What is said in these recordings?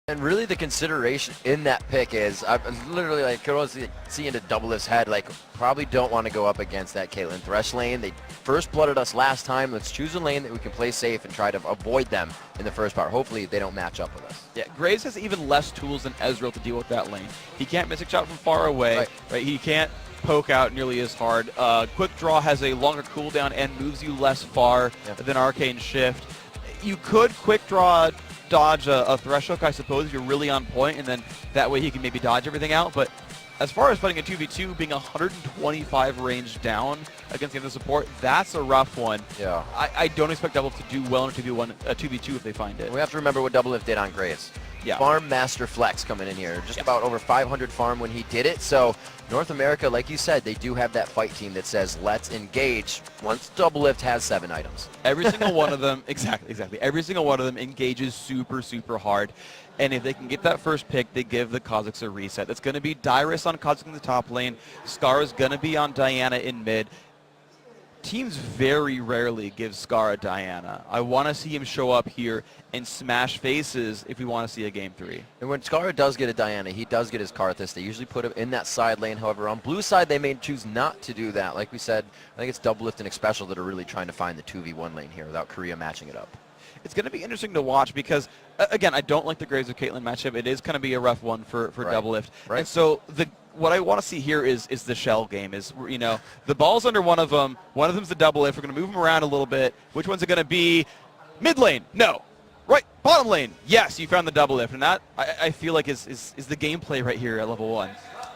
And really the consideration in that pick is, I'm literally like, could also see into Doublelift's head, like, probably don't want to go up against that Caitlyn Thresh lane. They first blooded us last time. Let's choose a lane that we can play safe and try to avoid them in the first part. Hopefully they don't match up with us. Yeah, Graves has even less tools than Ezreal to deal with that lane. He can't miss a shot from far away, right? He can't poke out nearly as hard. Quick Draw has a longer cooldown and moves you less far than Arcane Shift. You could Quick Draw dodge a Thresh hook, I suppose, if you're really on point, and then that way he can maybe dodge everything out. But as far as fighting a 2v2, being 125 range down against the other support, that's a rough one. Yeah. I don't expect Doublelift to do well in a 2v2 if they find it. We have to remember what Doublelift did on Graves. Yeah. Farm Master Flex coming in here. Just about over 500 farm when he did it. So North America, like you said, they do have that fight team that says, let's engage once Doublelift has 7 items. Every single one of them, exactly. Every single one of them engages super, super hard. And if they can get that first pick, they give the Kazakhs a reset. That's going to be Dyrus on Kazakh in the top lane. Scar is going to be on Diana in mid. Teams very rarely give Scar a Diana. I want to see him show up here and smash faces if we want to see a game 3. And when Scar does get a Diana, he does get his Karthus. They usually put him in that side lane. However, on blue side, they may choose not to do that. Like we said, I think it's Doublelift and Xpecial that are really trying to find the 2v1 lane here without Korea matching it up. It's going to be interesting to watch because, again, I don't like the Graves of Caitlyn matchup. It is going to be a rough one for Doublelift. Right. And so what I want to see here is the shell game. Is, you know, the ball's under one of them. One of them's the Doublelift. We're going to move them around a little bit. Which one's it going to be? Mid lane? No. Right. Bottom lane? Yes, you found the Doublelift. And that, I feel like, is the gameplay right here at level 1.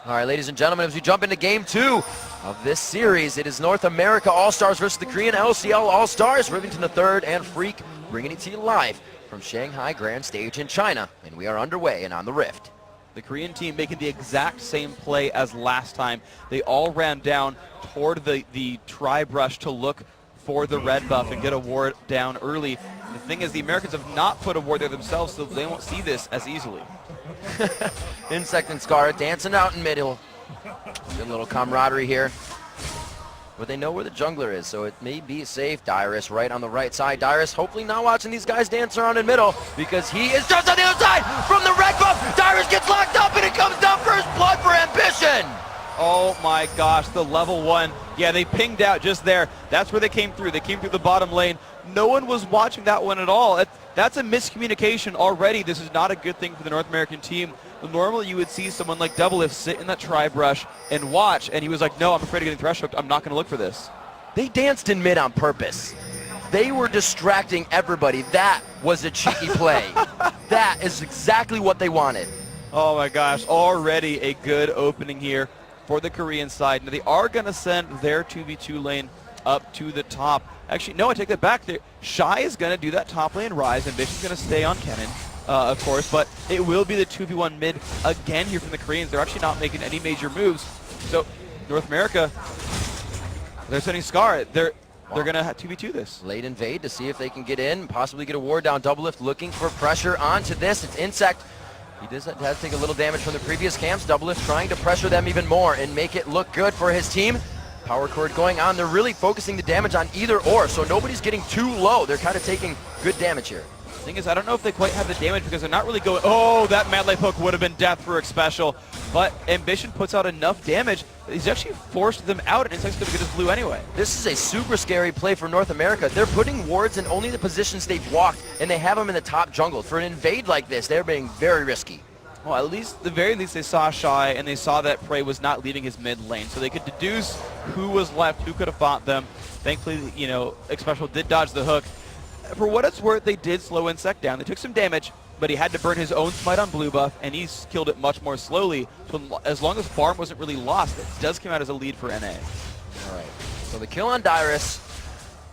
All right, ladies and gentlemen, as we jump into game 2 of this series, it is North America All-Stars versus the Korean LCL All-Stars. Rivington III and Freak bringing it to you live from Shanghai Grand Stage in China. And we are underway and on the Rift. The Korean team making the exact same play as last time. They all ran down toward the tri-brush to look for the red buff and get a ward down early. The thing is, the Americans have not put a ward there themselves, so they won't see this as easily. Insect and Scar dancing out in middle. Good little camaraderie here. But they know where the jungler is, so it may be safe. Dyrus right on the right side. Dyrus hopefully not watching these guys dance around in middle because he is just on the other side from the red buff. Dyrus gets locked up and it comes down first blood for Ambition. Oh my gosh, the level 1. Yeah, they pinged out just there. That's where they came through. They came through the bottom lane. No one was watching that one at all. That's a miscommunication already. This is not a good thing for the North American team. Normally you would see someone like Doublelift sit in that tri-brush and watch, and he was like, no, I'm afraid of getting thresh hooked. I'm not going to look for this. They danced in mid on purpose. They were distracting everybody. That was a cheeky play. That is exactly what they wanted. Oh my gosh, already a good opening here for the Korean side. Now they are going to send their 2v2 lane up to the top. Actually, no, I take that back. Shy is going to do that top lane rise. Ambition's going to stay on Kennen, of course, but it will be the 2v1 mid again here from the Koreans. They're actually not making any major moves. So North America, they're sending Scar. They're going to 2v2 this. Late invade to see if they can get in, possibly get a ward down. Doublelift looking for pressure onto this. It's Insect. He does have to take a little damage from the previous camps. Doublelift trying to pressure them even more and make it look good for his team. Power chord going on. They're really focusing the damage on either or, so nobody's getting too low. They're kind of taking good damage here. The thing is, I don't know if they quite have the damage because they're not really going, oh, that Mad Life hook would have been death for Xpecial. But Ambition puts out enough damage that he's actually forced them out, and Insect's going to get his blue anyway. This is a super scary play for North America. They're putting wards in only the positions they've walked, and they have them in the top jungle. For an invade like this, they're being very risky. Well, at least, the very least, they saw Shy, and they saw that Prey was not leaving his mid lane, so they could deduce who was left, who could have fought them. Thankfully, you know, Xpecial did dodge the hook. For what it's worth, they did slow Insect down. They took some damage, but he had to burn his own smite on blue buff, and he's killed it much more slowly. So as long as farm wasn't really lost, it does come out as a lead for NA. All right, so the kill on Dyrus,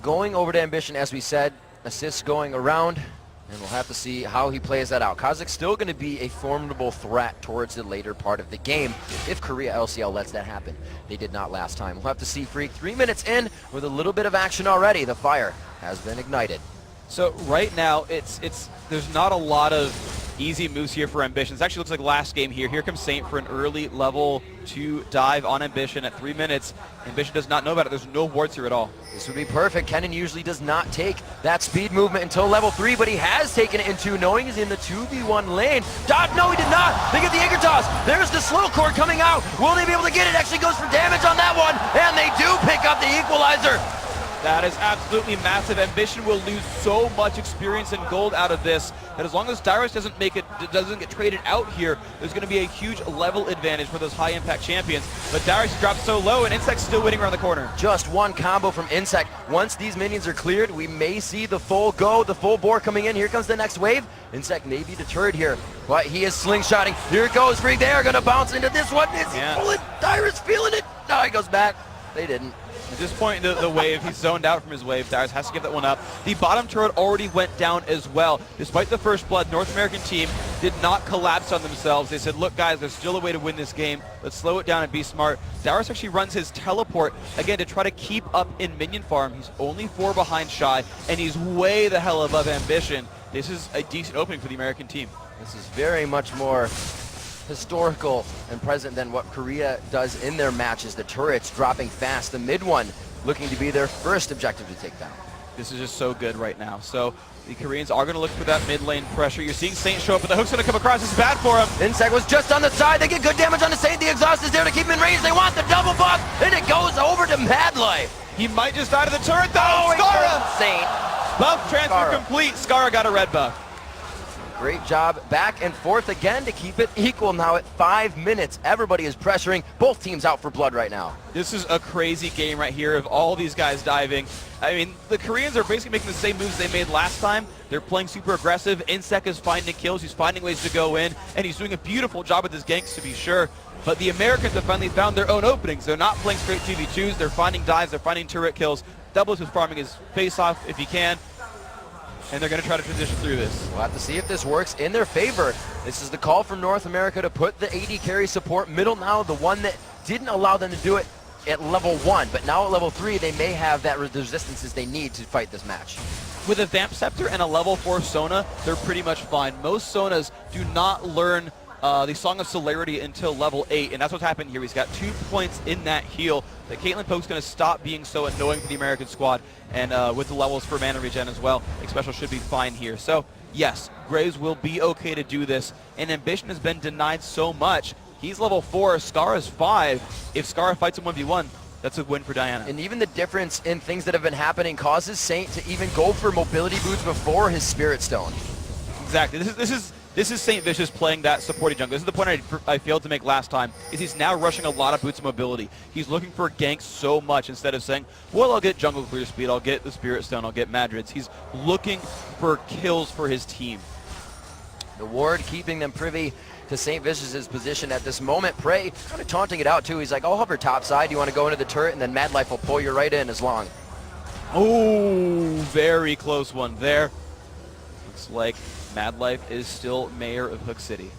going over to Ambition, as we said, assists going around. And we'll have to see how he plays that out. Kazakh's still going to be a formidable threat towards the later part of the game if Korea LCL lets that happen. They did not last time. We'll have to see Freak 3 minutes in with a little bit of action already. The fire has been ignited. So right now, there's not a lot of Easy moves here for Ambition. This actually looks like last game here. Here comes Saint for an early level 2 dive on Ambition at 3 minutes. Ambition does not know about it. There's no wards here at all. This would be perfect. Kennen usually does not take that speed movement until level 3, but he has taken it in 2, knowing he's in the 2v1 lane. No, he did not. They get the Eager Toss. There's the slow core coming out. Will they be able to get it? Actually goes for damage on that one, and they do pick up the equalizer. That is absolutely massive. Ambition will lose so much experience and gold out of this that as long as Dyrus doesn't get traded out here, there's going to be a huge level advantage for those high impact champions. But Dyrus drops so low, and Insect's still waiting around the corner. Just one combo from Insect. Once these minions are cleared, we may see the full go, the full bore coming in. Here comes the next wave. Insect may be deterred here, but he is slingshotting. Here it goes, Freak. They are going to bounce into this one. Is he pulling? Dyrus feeling it. No, he goes back. They didn't. At this point in the wave, he's zoned out from his wave. Dyrus has to give that one up. The bottom turret already went down as well. Despite the first blood, North American team did not collapse on themselves. They said, look guys, there's still a way to win this game. Let's slow it down and be smart. Dyrus actually runs his teleport, again, to try to keep up in minion farm. He's only 4 behind Shy, and he's way the hell above Ambition. This is a decent opening for the American team. This is very much more historical and present than what Korea does in their matches. The turrets dropping fast, the mid one looking to be their first objective to take down. This is just so good right now. So the Koreans are going to look for that mid lane pressure. You're seeing Saint show up, but the hook's going to come across. This is bad for him. Insect was just on the side. They get good damage on the Saint. The exhaust is there to keep him in range. They want the double buff, and it goes over to Mad Life. He might just die to the turret though. Oh, Skara! Saint. Buff transfer complete. Skara got a red buff. Great job back and forth again to keep it equal now at 5 minutes. Everybody is pressuring. Both teams out for blood right now. This is a crazy game right here of all these guys diving. I mean, the Koreans are basically making the same moves they made last time. They're playing super aggressive. Insect is finding kills. He's finding ways to go in, and he's doing a beautiful job with his ganks to be sure. But the Americans have finally found their own openings. They're not playing straight 2v2s. They're finding dives. They're finding turret kills. Doubles is farming his face off if he can. And they're going to try to transition through this. We'll have to see if this works in their favor. This is the call from North America to put the AD carry support middle now, the one that didn't allow them to do it at level 1. But now at level 3, they may have that resistances they need to fight this match. With a Vamp Scepter and a level 4 Sona, they're pretty much fine. Most Sonas do not learn the Song of Celerity until level 8, and that's what's happened here. He's got 2 points in that heal. The Caitlyn Poke's going to stop being so annoying for the American squad, and with the levels for mana regen as well, Special should be fine here. So, yes, Graves will be okay to do this, and Ambition has been denied so much. He's level 4, Skara's 5. If Skara fights him 1v1, that's a win for Diana. And even the difference in things that have been happening causes Saint to even go for mobility boots before his Spirit Stone. Exactly. This is St. Vicious playing that supporting jungle. This is the point I failed to make last time, is he's now rushing a lot of boots of mobility. He's looking for ganks so much instead of saying, well, I'll get jungle clear speed, I'll get the Spirit Stone, I'll get Madrids. He's looking for kills for his team. The ward keeping them privy to St. Vicious's position at this moment. Prey kind of taunting it out too. He's like, I'll hover top side. You want to go into the turret, and then Mad Life will pull you right in as long. Oh, very close one there. Looks like Mad Life is still mayor of Hook City.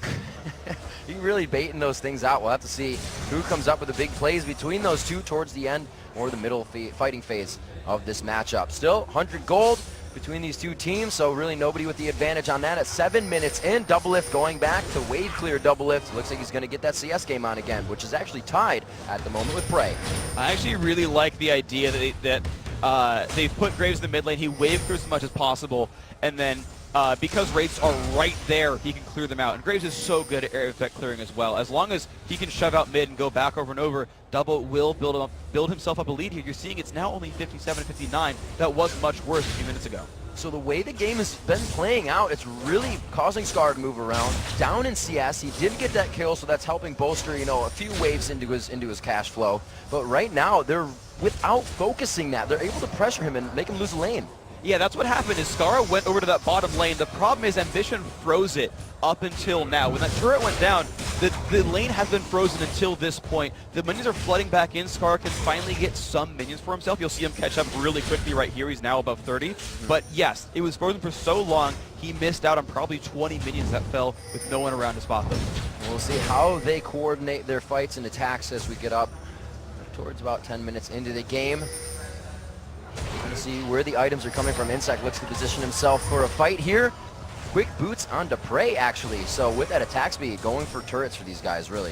You're really baiting those things out. We'll have to see who comes up with the big plays between those two towards the end or the middle fighting phase of this matchup. Still 100 gold between these two teams, so really nobody with the advantage on that. At 7 minutes in, Doublelift going back to wave clear Doublelift. Looks like he's going to get that CS game on again, which is actually tied at the moment with Prey. I actually really like the idea that they put Graves in the mid lane. He wave clears as much as possible, and then because Wraiths are right there, he can clear them out. And Graves is so good at area effect clearing as well. As long as he can shove out mid and go back over and over, Double will build himself up a lead here. You're seeing it's now only 57-59. That was much worse a few minutes ago. So the way the game has been playing out, it's really causing Scar to move around. Down in CS, he did get that kill, so that's helping bolster, you know, a few waves into his cash flow. But right now, they're without focusing that, they're able to pressure him and make him lose a lane. Yeah, that's what happened is Skara went over to that bottom lane. The problem is Ambition froze it up until now. When that turret went down, the lane has been frozen until this point. The minions are flooding back in. Skara can finally get some minions for himself. You'll see him catch up really quickly right here. He's now above 30. But yes, it was frozen for so long, he missed out on probably 20 minions that fell with no one around to spot them. We'll see how they coordinate their fights and attacks as we get up towards about 10 minutes into the game. We're going to see where the items are coming from. Insect looks to position himself for a fight here quick boots onto Prey, actually. So with that attack speed, going for turrets for these guys, really.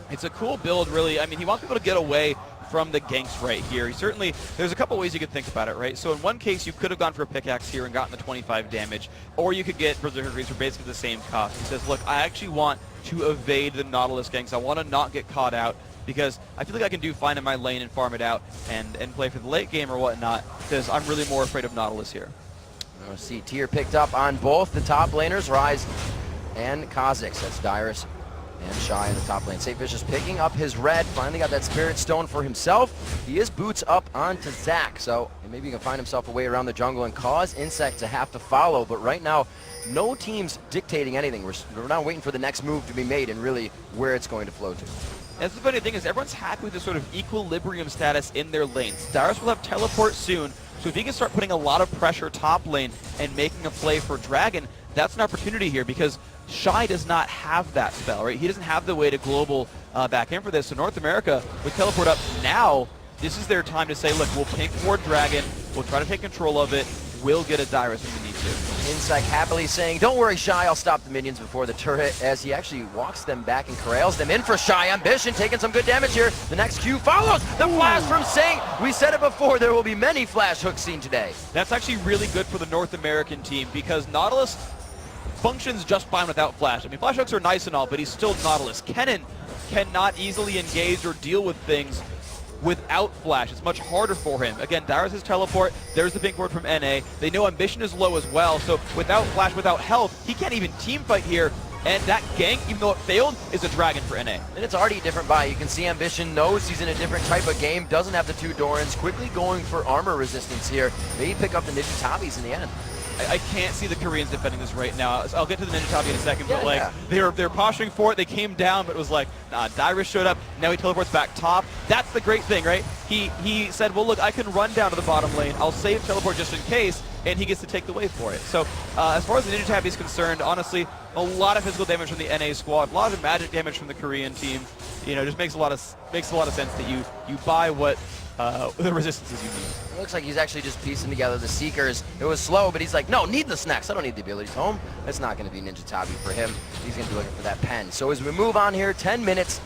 It's a cool build, really. I mean, he wants people to get away from the ganks right here. He certainly, there's a couple ways you could think about it, right? So in one case, you could have gone for a pickaxe here and gotten the 25 damage, or you could get Berserker Greaves for basically the same cost. He says, look, I actually want to evade the Nautilus ganks. I want to not get caught out, because I feel like I can do fine in my lane and farm it out and play for the late game or whatnot, because I'm really more afraid of Nautilus here. We'll see tier picked up on both the top laners, Rise and Kha'Zix. That's Dyrus and Shy in the top lane. Sagefish is picking up his red. Finally got that Spirit Stone for himself. He is boots up onto Zac, so maybe he can find himself a way around the jungle and cause Insect to have to follow. But right now, no team's dictating anything. We're now waiting for the next move to be made and really where it's going to flow to. That's the funny thing is everyone's happy with this sort of equilibrium status in their lanes. Dyrus will have teleport soon, so if he can start putting a lot of pressure top lane and making a play for Dragon, that's an opportunity here because Shy does not have that spell, right? He doesn't have the way to global back in for this. So North America, with teleport up now, this is their time to say, look, we'll pink toward Dragon, we'll try to take control of it, we'll get a Dyrus when we need to. Insect happily saying, don't worry, Shy, I'll stop the minions before the turret, as he actually walks them back and corrals them in for Shy. Ambition taking some good damage here. The next Q follows. The flash from Saint. We said it before, there will be many flash hooks seen today. That's actually really good for the North American team because Nautilus functions just fine without flash. I mean, flash hooks are nice and all, but he's still Nautilus. Kennen cannot easily engage or deal with things without flash. It's much harder for him. Again, Dyrus' teleport, there's the pink ward from NA. They know Ambition is low as well, so without flash, without health, he can't even team fight here. And that gank, even though it failed, is a Dragon for NA. And it's already a different buy. You can see Ambition knows he's in a different type of game, doesn't have the two Dorans, quickly going for armor resistance here. Maybe pick up the Ninjatabis in the end. I can't see the Koreans defending this right now. I'll get to the Ninjatabi in a second, but like they're posturing for it. They came down, but it was like, nah, Dyrus showed up. Now he teleports back top. That's the great thing, right? He said, well, look, I can run down to the bottom lane. I'll save teleport just in case, and he gets to take the wave for it. So as far as the Ninjatabi is concerned, honestly, a lot of physical damage from the NA squad, a lot of magic damage from the Korean team. You know, just makes a lot of sense that you buy what the resistances you need. It looks like he's actually just piecing together the Seekers. It was slow, but he's like, no, needless next. I don't need the abilities home. That's not going to be Ninjatabi for him. He's going to be looking for that pen. So as we move on here, 10 minutes,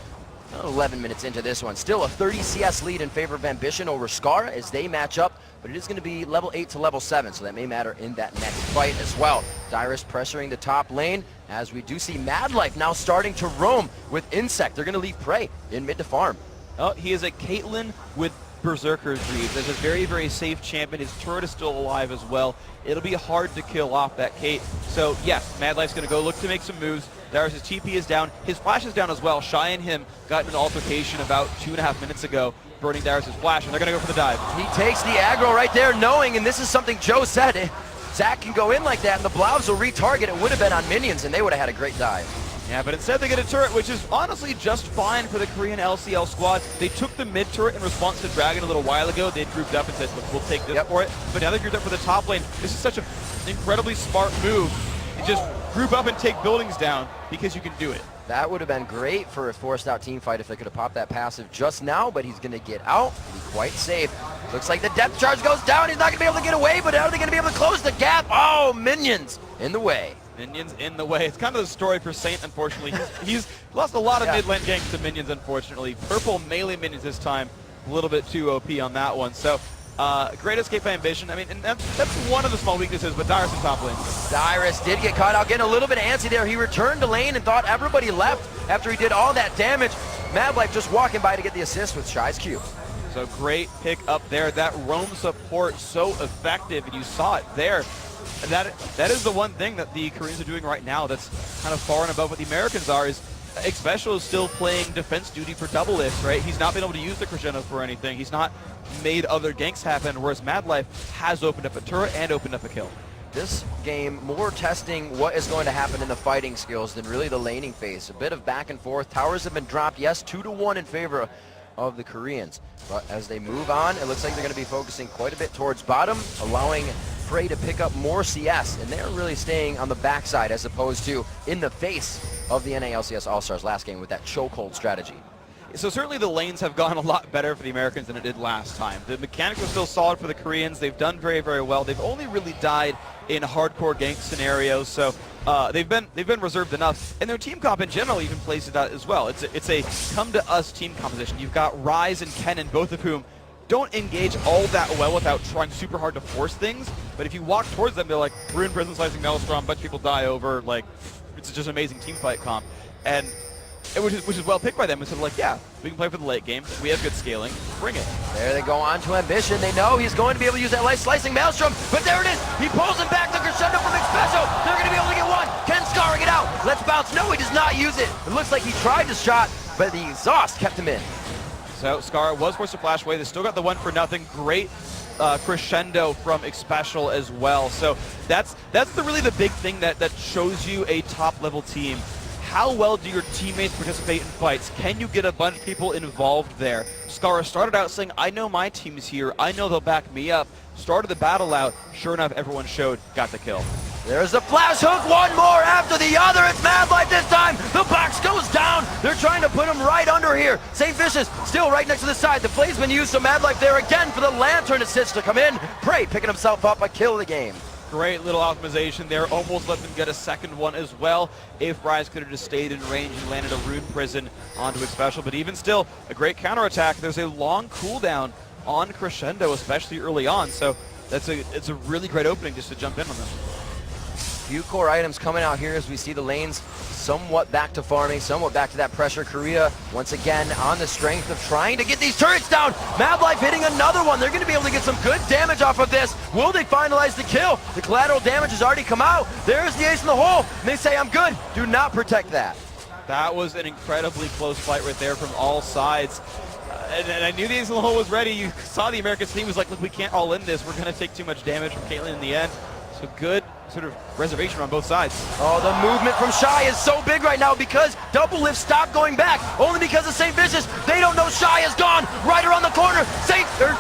11 minutes into this one. Still a 30 CS lead in favor of Ambition over Scar as they match up, but it is going to be level 8 to level 7, so that may matter in that next fight as well. Dyrus pressuring the top lane as we do see Mad Life now starting to roam with Insect. They're going to leave Prey in mid to farm. Oh, he is a Caitlyn with Berserker Greaves. That's a very, very safe champion. His turret is still alive as well. It'll be hard to kill off that Kate. So yes, Mad Life's going to go look to make some moves. Dyrus' TP is down. His flash is down as well. Shy and him got in an altercation about 2.5 minutes ago, burning Dyrus' flash, and they're going to go for the dive. He takes the aggro right there, knowing, and this is something Joe said, Zac can go in like that, and the Blobs will retarget. It would have been on minions, and they would have had a great dive. Yeah, but instead they get a turret, which is honestly just fine for the Korean LCL squad. They took the mid turret in response to Dragon a little while ago. They grouped up and said, look, we'll take this for it. But now they grouped up for the top lane. This is such an incredibly smart move. You just group up and take buildings down because you can do it. That would have been great for a forced out team fight if they could have popped that passive just now, but he's going to get out and be quite safe. Looks like the depth charge goes down. He's not going to be able to get away, but how are they going to be able to close the gap? Oh, minions in the way. Minions in the way. It's kind of the story for Saint, unfortunately. He's lost a lot of mid-lane ganks to minions, unfortunately. Purple melee minions this time. A little bit too OP on that one. So, great escape by Ambition. I mean, and that's one of the small weaknesses, but Dyrus in top lane. Dyrus did get caught out, getting a little bit antsy there. He returned to lane and thought everybody left after he did all that damage. Mad Life just walking by to get the assist with Shy's Q. So great pick up there. That roam support so effective, and you saw it there. And that is the one thing that the Koreans are doing right now that's kind of far and above what the Americans are, is Xpecial is still playing defense duty for Double Lift, right? He's not been able to use the Crescendo for anything. He's not made other ganks happen, whereas Mad Life has opened up a turret and opened up a kill. This game more testing what is going to happen in the fighting skills than really the laning phase. A bit of back and forth. Towers have been dropped, yes, 2-1 in favor of the Koreans. But as they move on, it looks like they're going to be focusing quite a bit towards bottom, allowing Prey to pick up more CS, and they're really staying on the backside as opposed to in the face of the NA LCS All-Stars last game with that chokehold strategy. So certainly the lanes have gone a lot better for the Americans than it did last time. The mechanics are still solid for the Koreans. They've done very, very well. They've only really died in hardcore gank scenarios. So they've been reserved enough, and their team comp in general even plays it out as well. It's a come to us team composition. You've got Ryze and Kennen, both of whom don't engage all that well without trying super hard to force things. But if you walk towards them, they're like Rune Prison Slicing Maelstrom, a bunch of people die over. Like, it's just an amazing team fight comp, and which is well picked by them. It's sort of like, yeah, we can play for the late game. We have good scaling. Bring it. There they go on to Ambition. They know he's going to be able to use that light slicing Maelstrom, but there it is. He pulls him back to Crescendo from Expresso. They're going to be able to get one. Ken scarring it out. Let's bounce. No, he does not use it. It looks like he tried to shot, but the exhaust kept him in. So Scar was forced to flash away. They still got the 1 for nothing. Great crescendo from Xpecial as well. So that's really the big thing that shows you a top level team. How well do your teammates participate in fights? Can you get a bunch of people involved there? Scar started out saying, I know my team's here. I know they'll back me up. Started the battle out. Sure enough, everyone showed, got the kill. There's the flash hook, one more after the other. It's Mad Life this time. The box goes down. They're trying to put him right under here. St. Vicious still right next to the side. The play's been used, so Mad Life there again for the Lantern assist to come in. Prey picking himself up, a kill of the game. Great little optimization there. Almost let them get a second one as well. If Ryze could have just stayed in range and landed a Rune Prison onto Xpecial. But even still, a great counterattack. There's a long cooldown on Crescendo, especially early on. So it's a really great opening just to jump in on them. Few core items coming out here as we see the lanes somewhat back to farming, somewhat back to that pressure. Korea once again on the strength of trying to get these turrets down. Mad Life hitting another one. They're going to be able to get some good damage off of this. Will they finalize the kill? The collateral damage has already come out. There's the ace in the hole. And they say, I'm good. Do not protect that. That was an incredibly close fight right there from all sides. And I knew the ace in the hole was ready. You saw the American team was like, look, we can't all in this. We're going to take too much damage from Caitlyn in the end. So good sort of reservation on both sides. Oh, the movement from Shy is so big right now because Double Lift stopped going back. Only because of St. Vicious. They don't know Shy is gone. Right around the corner.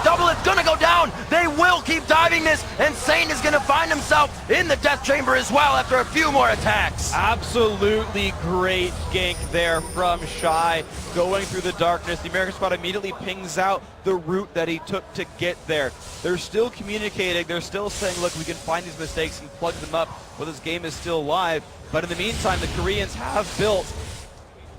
Double Lift gonna go down. They will keep diving this, and Saint is gonna find himself in the death chamber as well after a few more attacks. Absolutely great gank there from Shy. Going through the darkness, the American squad immediately pings out the route that he took to get there. They're still communicating. They're still saying, look, we can find these mistakes and plug them up while this game is still live. But in the meantime, the Koreans have built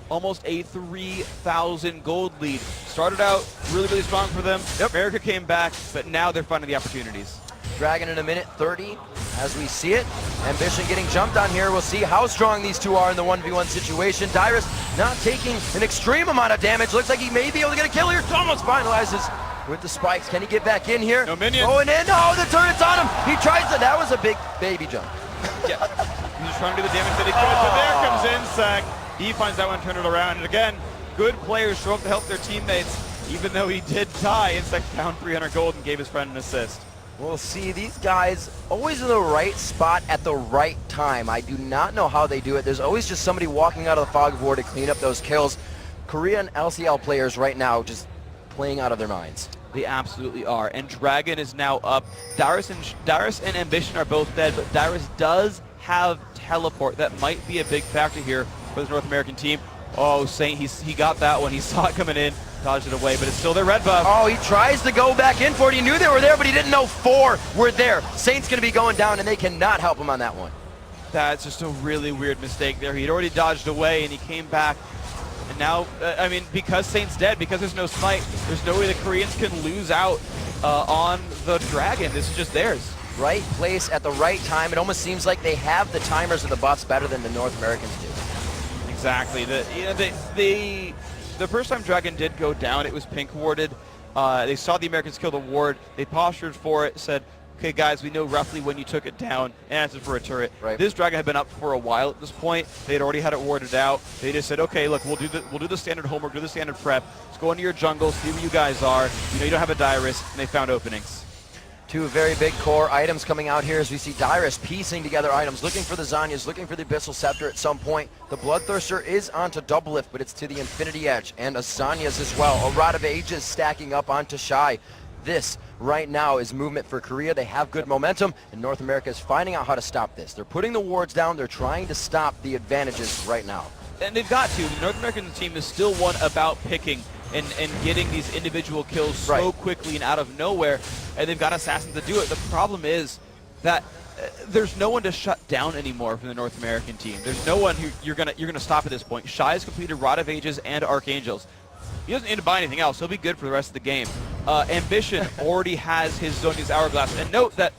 almost a 3,000 gold lead. Started out really, really strong for them. Yep. America came back, but now they're finding the opportunities. Dragon in a minute 30 as we see it. Ambition getting jumped on here. We'll see how strong these two are in the 1v1 situation. Dyrus not taking an extreme amount of damage. Looks like he may be able to get a kill here. Almost finalizes with the spikes. Can he get back in here? No minion. Going in. Oh, the turret's on him. He tries to. That was a big baby jump. Yeah. He's just trying to do the damage that he could. So there comes Insect. He finds that one, turn it around. And again, good players show up to help their teammates. Even though he did die, Insect found 300 gold and gave his friend an assist. We'll see these guys always in the right spot at the right time. I do not know how they do it. There's always just somebody walking out of the fog of war to clean up those kills. Korean LCL players right now just playing out of their minds. They absolutely are. And Dragon is now up. Dyrus and Ambition are both dead, but Dyrus does have teleport. That might be a big factor here for this North American team. Oh, Saint, he got that one. He saw it coming in, dodged it away, but it's still their red buff. Oh, he tries to go back in for it. He knew they were there, but he didn't know 4 were there. Saint's going to be going down, and they cannot help him on that one. That's just a really weird mistake there. He'd already dodged away, and he came back. And now, I mean, because Saint's dead, because there's no smite, there's no way the Koreans can lose out on the Dragon. This is just theirs. Right place at the right time. It almost seems like they have the timers of the buffs better than the North Americans do. Exactly. The first time Dragon did go down, it was pink warded. They saw the Americans kill the ward. They postured for it, said, okay, guys, we know roughly when you took it down, and answered for a turret. Right. This Dragon had been up for a while at this point. They had already had it warded out. They just said, okay, look, we'll do the standard homework, do the standard prep. Let's go into your jungle, see where you guys are. You know, you don't have a Dyrus, and they found openings. Two very big core items coming out here as we see Dyrus piecing together items, looking for the Zanyas, looking for the Abyssal Scepter at some point. The Bloodthirster is onto Double Lift, but it's to the Infinity Edge, and a Zanyas as well. A Rod of Ages stacking up onto Shy. This right now is movement for Korea. They have good momentum, and North America is finding out how to stop this. They're putting the wards down. They're trying to stop the advantages right now. And they've got to. The North American team is still one about picking and getting these individual kills so quickly and out of nowhere, and they've got assassins to do it. The problem is that there's no one to shut down anymore from the North American team. There's no one who you're gonna stop at this point. Shy has completed Rod of Ages and Archangels. He doesn't need to buy anything else. He'll be good for the rest of the game. Ambition already has his Zhonya's Hourglass. And note that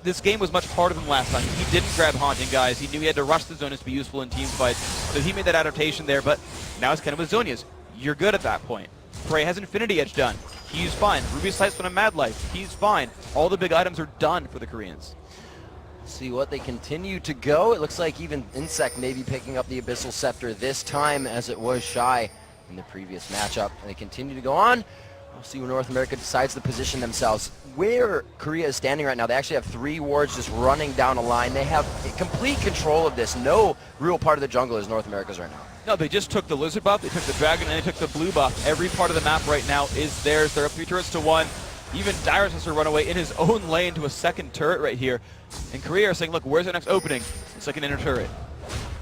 this game was much harder than last time. He didn't grab Haunting, guys. He knew he had to rush the Zhonya's to be useful in team fights. So he made that adaptation there, but now it's kind of with Zhonya's. You're good at that point. Prey has Infinity Edge done. He's fine. Ruby Sights on a Mad Life. He's fine. All the big items are done for the Koreans. See what they continue to go. It looks like even Insect may be picking up the Abyssal Scepter this time, as it was Shy in the previous matchup. And they continue to go on. We'll see where North America decides to position themselves. Where Korea is standing right now, they actually have 3 wards just running down a line. They have complete control of this. No real part of the jungle is North America's right now. No, they just took the Lizard buff, they took the Dragon, and they took the Blue buff. Every part of the map right now is theirs. They're up 3 turrets to 1. Even Dyrus has to run away in his own lane to a second turret right here. And Korea are saying, look, where's the next opening? It's like an inner turret.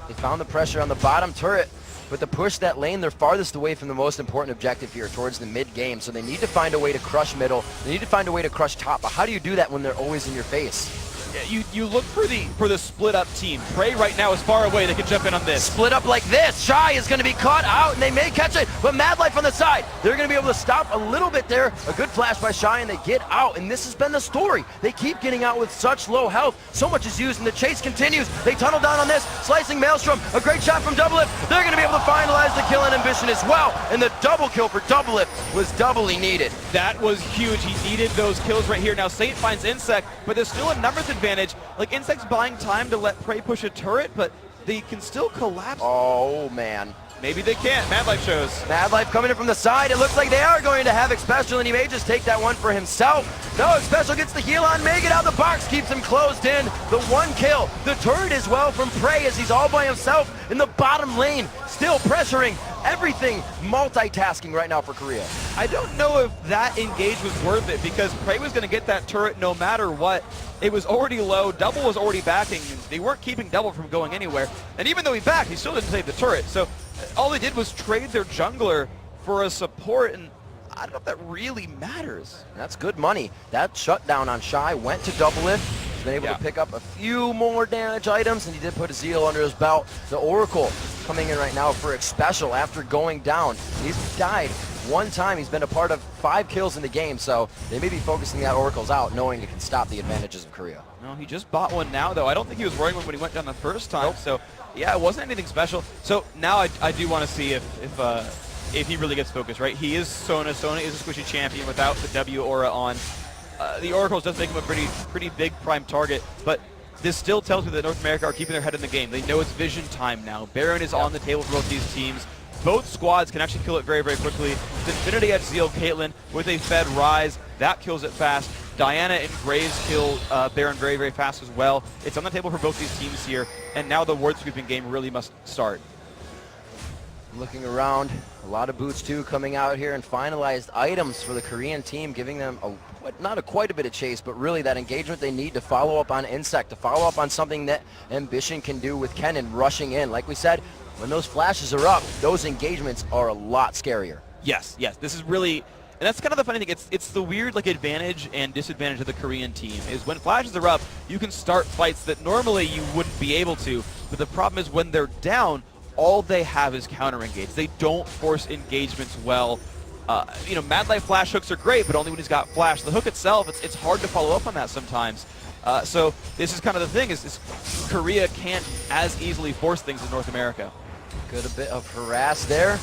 They found the pressure on the bottom turret. But to push that lane, they're farthest away from the most important objective here, towards the mid-game. So they need to find a way to crush middle. They need to find a way to crush top. But how do you do that when they're always in your face? Yeah, you look for the split-up team. Prey right now is far away. They can jump in on this. Split up like this. Shy is going to be caught out, and they may catch it. But Mad Life on the side. They're going to be able to stop a little bit there. A good flash by Shy, and they get out. And this has been the story. They keep getting out with such low health. So much is used, and the chase continues. They tunnel down on this. Slicing Maelstrom. A great shot from Doublelift. They're going to be able to finalize the kill on Ambition as well. And the double kill for Doublelift was doubly needed. That was huge. He needed those kills right here. Now Saint finds Insect, but there's still a numbers advantage. Like, Insect's buying time to let Prey push a turret, but they can still collapse. Oh, man. Maybe they can't. Mad Life shows. Mad Life coming in from the side. It looks like they are going to have Special, and he may just take that one for himself. No, Special gets the heal on, may get out the box, keeps him closed in. The 1 kill. The turret as well from Prey, as he's all by himself in the bottom lane, still pressuring everything, multitasking right now for Korea. I don't know if that engage was worth it, because Prey was going to get that turret no matter what. It was already low. Double was already backing. They weren't keeping Double from going anywhere. And even though he backed, he still didn't save the turret. So all they did was trade their jungler for a support, and I don't know if that really matters. That's good money. That shutdown on Shy went to Doublelift. He's been able to pick up a few more damage items, and he did put a Zeal under his belt. The Oracle coming in right now for Special after going down. He's died 1 time. He's been a part of 5 kills in the game, so they may be focusing that Oracles out, knowing it can stop the advantages of Korea. No, he just bought one now, though. I don't think he was wearing one when he went down the first time. Nope. So, yeah, it wasn't anything special. So now I do want to see if he really gets focused, right? He is Sona. Sona is a squishy champion without the W aura on. The Oracles does make him a pretty big prime target, but this still tells me that North America are keeping their head in the game. They know it's vision time now. Baron is on the table for both these teams. Both squads can actually kill it very, very quickly. With Infinity Edge Zeal Caitlyn with a Fed Rise, that kills it fast. Diana and Graves kill Baron very, very fast as well. It's on the table for both these teams here, and now the ward sweeping game really must start. Looking around, a lot of boots too coming out here, and finalized items for the Korean team, giving them quite a bit of chase, but really that engagement they need to follow up on Insect, to follow up on something that Ambition can do with Kennen rushing in. Like we said, when those flashes are up, those engagements are a lot scarier. Yes, this is really, and that's kind of the funny thing. It's the weird advantage and disadvantage of the Korean team is when flashes are up, you can start fights that normally you wouldn't be able to. But the problem is when they're down, all they have is counter engage. They don't force engagements well. Mad Life flash hooks are great, but only when he's got flash. The hook itself, it's hard to follow up on that sometimes. So this is kind of the thing is Korea can't as easily force things in North America. Good a bit of harass there.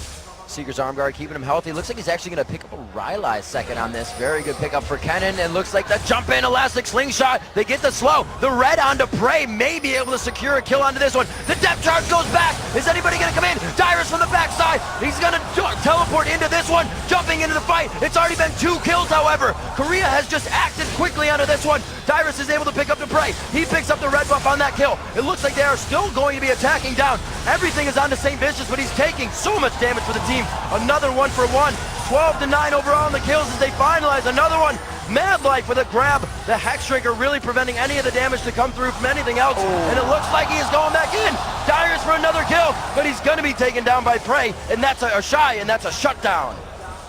Seeker's arm guard keeping him healthy. Looks like he's actually going to pick up a Rylai's second on this. Very good pickup for Kennen. And looks like the jump in elastic slingshot. They get the slow. The red onto Prey may be able to secure a kill onto this one. The depth charge goes back. Is anybody going to come in? Dyrus from the backside. He's going to teleport into this one. Jumping into the fight. It's already been 2 kills, however. Korea has just acted quickly onto this one. Dyrus is able to pick up the Prey. He picks up the red buff on that kill. It looks like they are still going to be attacking down. Everything is on the same Vicious, but he's taking so much damage for the team. Another 1 for 1. 12-9 overall in the kills as they finalize another one. Mad Life with a grab. The Hex Trigger really preventing any of the damage to come through from anything else. And it looks like he is going back in. Dyrus for another kill, but he's going to be taken down by Prey. And that's a Shy, and that's a shutdown.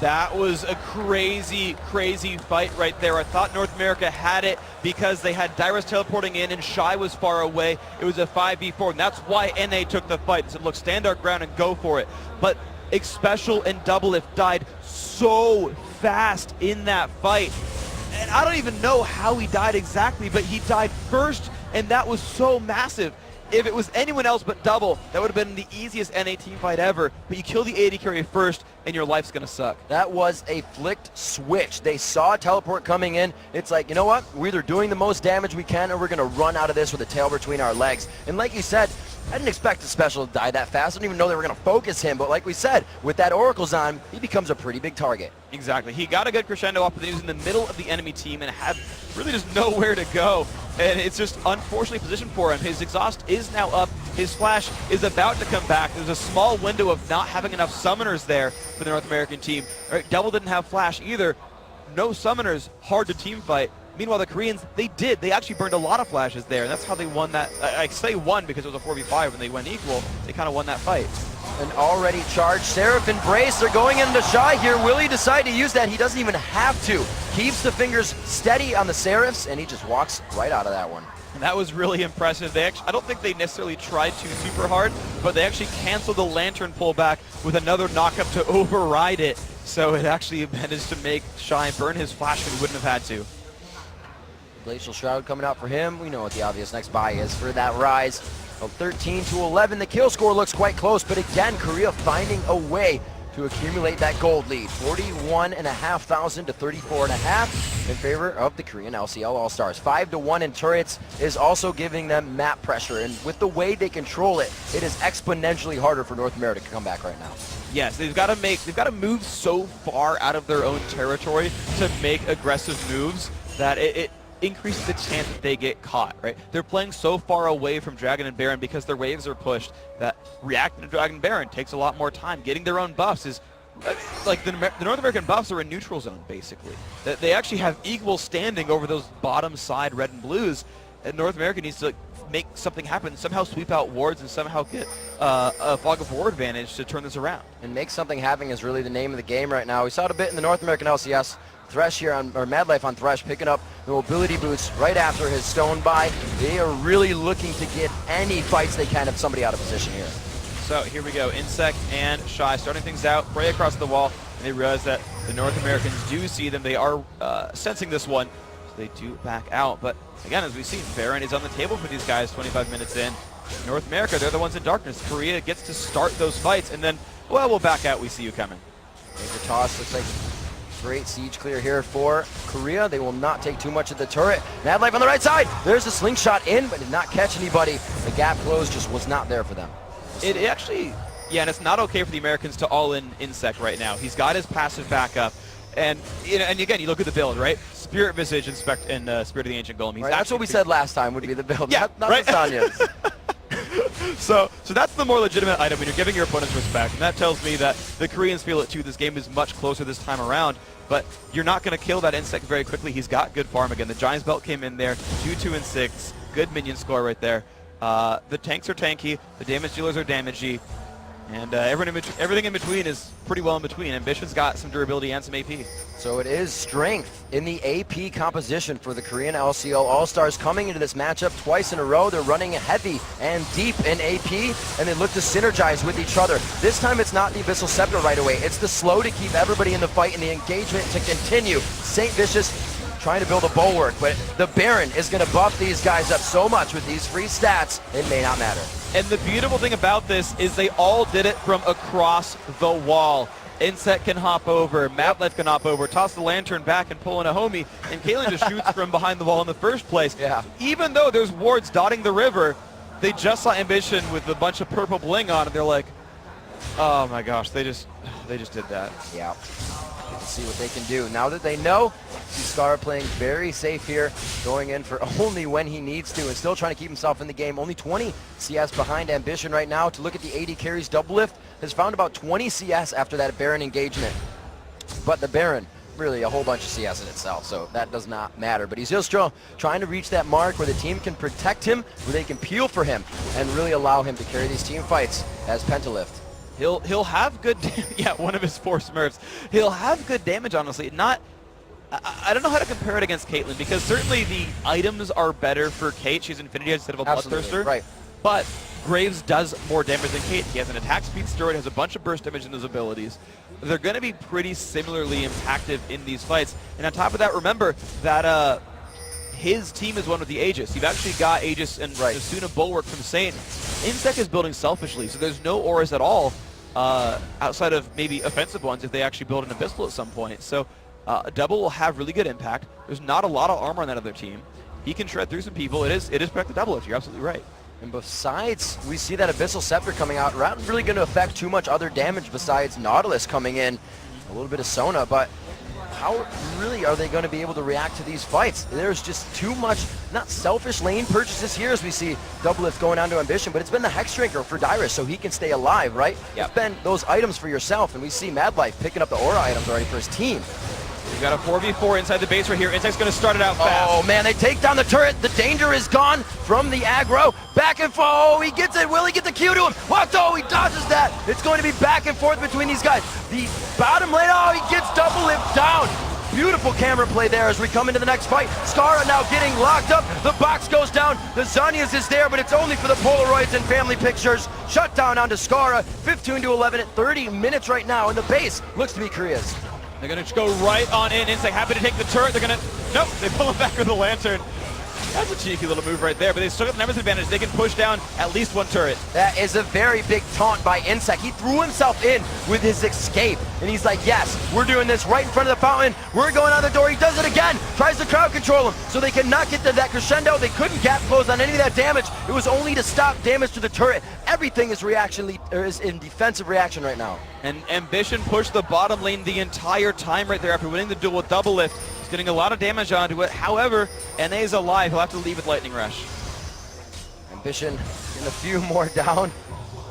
That was a crazy, crazy fight right there. I thought North America had it because they had Dyrus teleporting in and Shy was far away. It was a 5v4, and that's why NA took the fight. They said, look, stand our ground and go for it. But Xpecial and Doublelift died so fast in that fight. And I don't even know how he died exactly, but he died first, and that was so massive. If it was anyone else but Double, that would have been the easiest NA team fight ever. But you kill the AD carry first, and your life's going to suck. That was a flicked switch. They saw a teleport coming in. It's like, you know what? We're either doing the most damage we can, or we're going to run out of this with a tail between our legs. And like you said, I didn't expect Xpecial to die that fast. I didn't even know they were going to focus him. But like we said, with that Oracle's on, he becomes a pretty big target. Exactly. He got a good crescendo off, but he was in the middle of the enemy team and had really just nowhere to go. And it's just unfortunately positioned for him. His exhaust is now up. His flash is about to come back. There's a small window of not having enough summoners there for the North American team. Right, Double didn't have flash either. No summoners, hard to team fight. Meanwhile, the Koreans, they did. They actually burned a lot of flashes there, and that's how they won that. I say won because it was a 4v5 when they went equal. They kind of won that fight. An already charged Seraph and Brace. They're going into Shy here. Will he decide to use that? He doesn't even have to. Keeps the fingers steady on the Seraphs, and he just walks right out of that one. And that was really impressive. They actually, I don't think they necessarily tried to super hard, but they actually canceled the Lantern pullback with another knockup to override it. So it actually managed to make Shy burn his flash when he wouldn't have had to. Glacial Shroud coming out for him. We know what the obvious next buy is for that rise. From 13 to 11, the kill score looks quite close, but again, Korea finding a way to accumulate that gold lead. 41,500 to 34.5 in favor of the Korean LCL All-Stars. 5-1 in turrets is also giving them map pressure, and with the way they control it, it is exponentially harder for North America to come back right now. Yes, they've got to move so far out of their own territory to make aggressive moves that it increases the chance that they get caught, right? They're playing so far away from Dragon and Baron because their waves are pushed that reacting to Dragon and Baron takes a lot more time. Getting their own buffs is, like the North American buffs are a neutral zone, basically. They actually have equal standing over those bottom side red and blues, and North America needs to make something happen, somehow sweep out wards and somehow get a Fog of War advantage to turn this around. And make something happen is really the name of the game right now. We saw it a bit in the North American LCS. Thresh here on, or Madlife on Thresh, picking up the mobility boots right after his stone buy. They are really looking to get any fights they can of somebody out of position here. So here we go, Insect and Shy starting things out, Bray across the wall, and they realize that the North Americans do see them. They are sensing this one, so they do back out. But again, as we've seen, Baron is on the table for these guys 25 minutes in. North America, they're the ones in darkness. Korea gets to start those fights, and then, well, we'll back out. We see you coming. Major toss, looks like great siege clear here for Korea. They will not take too much of the turret. Madlife on the right side. There's a slingshot in, but did not catch anybody. The gap closed just was not there for them. It actually, yeah, and it's not okay for the Americans to all-in Insect right now. He's got his passive backup. And again, you look at the build, right? Spirit Visage and Spirit of the Ancient Golem. Right, that's what we said last time would be the build, yeah, not right? the Sonya's. So that's the more legitimate item when you're giving your opponents respect. And that tells me that the Koreans feel it too. This game is much closer this time around. But you're not going to kill that Insect very quickly. He's got good farm again. The Giant's Belt came in there, 2, 2, and 6. Good minion score right there. The tanks are tanky. The damage dealers are damagey. And everything in between is pretty well in between. Ambition's got some durability and some AP. So it is strength in the AP composition for the Korean LCL All-Stars coming into this matchup twice in a row. They're running heavy and deep in AP, and they look to synergize with each other. This time it's not the Abyssal Scepter right away. It's the slow to keep everybody in the fight and the engagement to continue. St. Vicious trying to build a bulwark, but the Baron is going to buff these guys up so much with these free stats, it may not matter. And the beautiful thing about this is they all did it from across the wall. Insect can hop over, Madlife can hop over, toss the Lantern back and pull in a homie, and Kaylin just shoots from behind the wall in the first place. Yeah. Even though there's wards dotting the river, they just saw Ambition with a bunch of purple bling on, and they're like, oh my gosh, they just did that. Yeah. Let's see what they can do. Now that they know, see Scar playing very safe here, going in for only when he needs to and still trying to keep himself in the game. Only 20 CS behind Ambition right now. To look at the AD carries, Doublelift has found about 20 CS after that Baron engagement. But the Baron, really a whole bunch of CS in itself, so that does not matter. But he's just trying to reach that mark where the team can protect him, where they can peel for him, and really allow him to carry these team fights as Pentalift. He'll have good, yeah, one of his 4 Smurfs. He'll have good damage, honestly. Not, I don't know how to compare it against Caitlyn, because certainly the items are better for Kate. She's Infinity instead of a Bloodthirster. Right. But Graves does more damage than Kate. He has an attack speed steroid, has a bunch of burst damage in his abilities. They're going to be pretty similarly impactful in these fights. And on top of that, remember that his team is one with the Aegis. You've actually got Aegis and Asuna Bulwark from Saint. Insec is building selfishly, so there's no auras at all outside of maybe offensive ones if they actually build an Abyssal at some point. So Double will have really good impact. There's not a lot of armor on that other team. He can shred through some people. It is protect the Double if you're absolutely right. And besides, we see that Abyssal Scepter coming out. Not really going to affect too much other damage besides Nautilus coming in. A little bit of Sona, but how really are they going to be able to react to these fights? There's just too much, not selfish lane purchases here as we see Doublelift going on to Ambition, but it's been the Hex Drinker for Dyrus so he can stay alive, right? Yep. It's been those items for yourself, and we see Mad Life picking up the Aura items already for his team. We've got a 4v4 inside the base right here. Insect's going to start it out fast. Oh, man, they take down the turret. The danger is gone from the aggro. Back and forth. Oh, he gets it. Will he get the Q to him? What? Oh, he dodges that. It's going to be back and forth between these guys. The bottom lane, oh, he gets Doublelift down. Beautiful camera play there as we come into the next fight. Skara now getting locked up. The box goes down. The Zanyas is there, but it's only for the Polaroids and family pictures. Shut down onto Skara. 15-11 at 30 minutes right now, and the base looks to be Korea's. They're going to go right on in. Insect happy to take the turret. They're going to... Nope, they pull him back with the Lantern. That's a cheeky little move right there, but they still got the numbers advantage. They can push down at least 1 turret. That is a very big taunt by Insect. He threw himself in with his escape, and he's like, yes, we're doing this right in front of the fountain. We're going out the door. He does it again. Tries to crowd control him, so they cannot get to that crescendo. They couldn't gap close on any of that damage. It was only to stop damage to the turret. Everything is is in defensive reaction right now. And Ambition pushed the bottom lane the entire time right there after winning the duel with Doublelift. He's getting a lot of damage onto it. However, NA is alive. He'll have to leave with Lightning Rush. Ambition getting a few more down.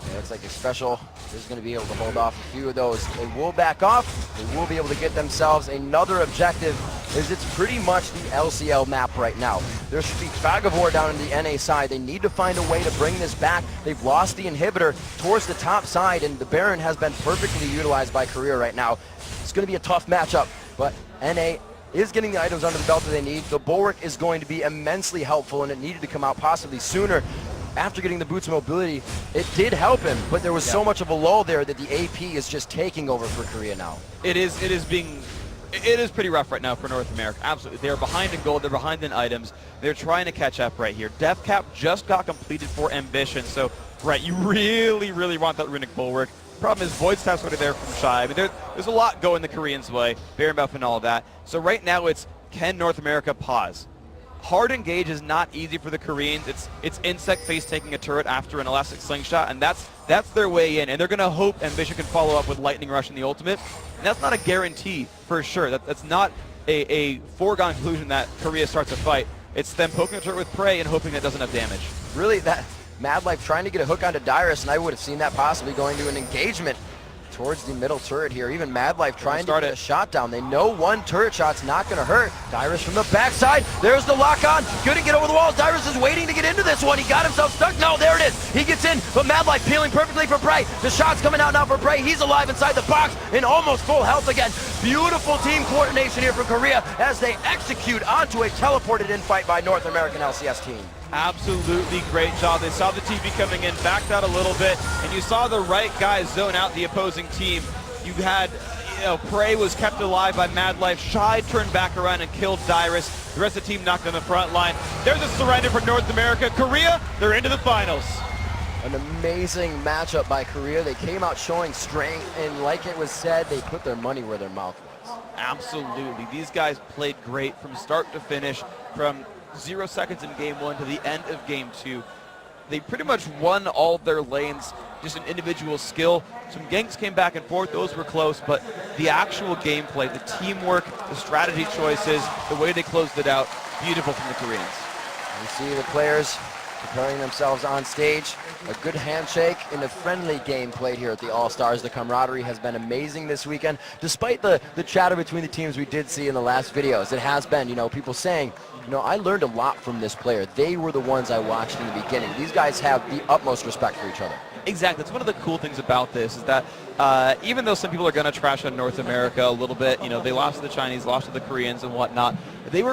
It looks like a special is going to be able to hold off a few of those. They will back off. They will be able to get themselves another objective, as it's pretty much the LCL map right now. There should be Fog of War down on the NA side. They need to find a way to bring this back. They've lost the inhibitor towards the top side, and the Baron has been perfectly utilized by Korea right now. It's going to be a tough matchup, but NA is getting the items under the belt that they need. The Bulwark is going to be immensely helpful, and it needed to come out possibly sooner. After getting the boots of mobility, it did help him, but there was so much of a lull there that the AP is just taking over for Korea now. It is pretty rough right now for North America. Absolutely. They're behind in gold. They're behind in items. They're trying to catch up right here. Death Cap just got completed for Ambition. So, right, you really, really want that Runic Bulwark. Problem is, Void Staff's already there from Shy. I mean, there's a lot going the Koreans' way. Baron buff and all of that. So right now it's, can North America pause? Hard engage is not easy for the Koreans. It's Insect face taking a turret after an Elastic Slingshot, and that's their way in. And they're going to hope Ambition can follow up with Lightning Rush in the ultimate. And that's not a guarantee for sure. That's not a foregone conclusion that Korea starts a fight. It's them poking a turret with Prey and hoping that doesn't have damage. Really, that Mad Life trying to get a hook onto Dyrus, and I would have seen that possibly going to an engagement towards the middle turret here. Even Mad Life trying to get a shot down. They know one turret shot's not going to hurt. Dyrus from the backside. There's the lock on. Couldn't get over the walls. Dyrus is waiting to get into this one. He got himself stuck. No, there it is. He gets in, but Mad Life peeling perfectly for Prey. The shot's coming out now for Prey. He's alive inside the box and almost full health again. Beautiful team coordination here from Korea as they execute onto a teleported in fight by North American LCS team. Absolutely great job. They saw the TP coming in, backed out a little bit, and you saw the right guys zone out the opposing team. You had, Prey was kept alive by Mad Life. Shy turned back around and killed Dyrus. The rest of the team knocked on the front line. There's a surrender for North America. Korea, they're into the finals. An amazing matchup by Korea. They came out showing strength, and like it was said, they put their money where their mouth was. Absolutely. These guys played great from start to finish, from 0 seconds in game 1 to the end of game 2. They pretty much won all their lanes, just an individual skill. Some ganks came back and forth, those were close, but the actual gameplay, the teamwork, the strategy choices, the way they closed it out, beautiful from the Koreans. You see the players preparing themselves on stage. A good handshake in a friendly game played here at the All-Stars. The camaraderie has been amazing this weekend. Despite the chatter between the teams we did see in the last videos, it has been, people saying, I learned a lot from this player. They were the ones I watched in the beginning. These guys have the utmost respect for each other. Exactly. That's one of the cool things about this is that even though some people are going to trash on North America a little bit, they lost to the Chinese, lost to the Koreans and whatnot, they were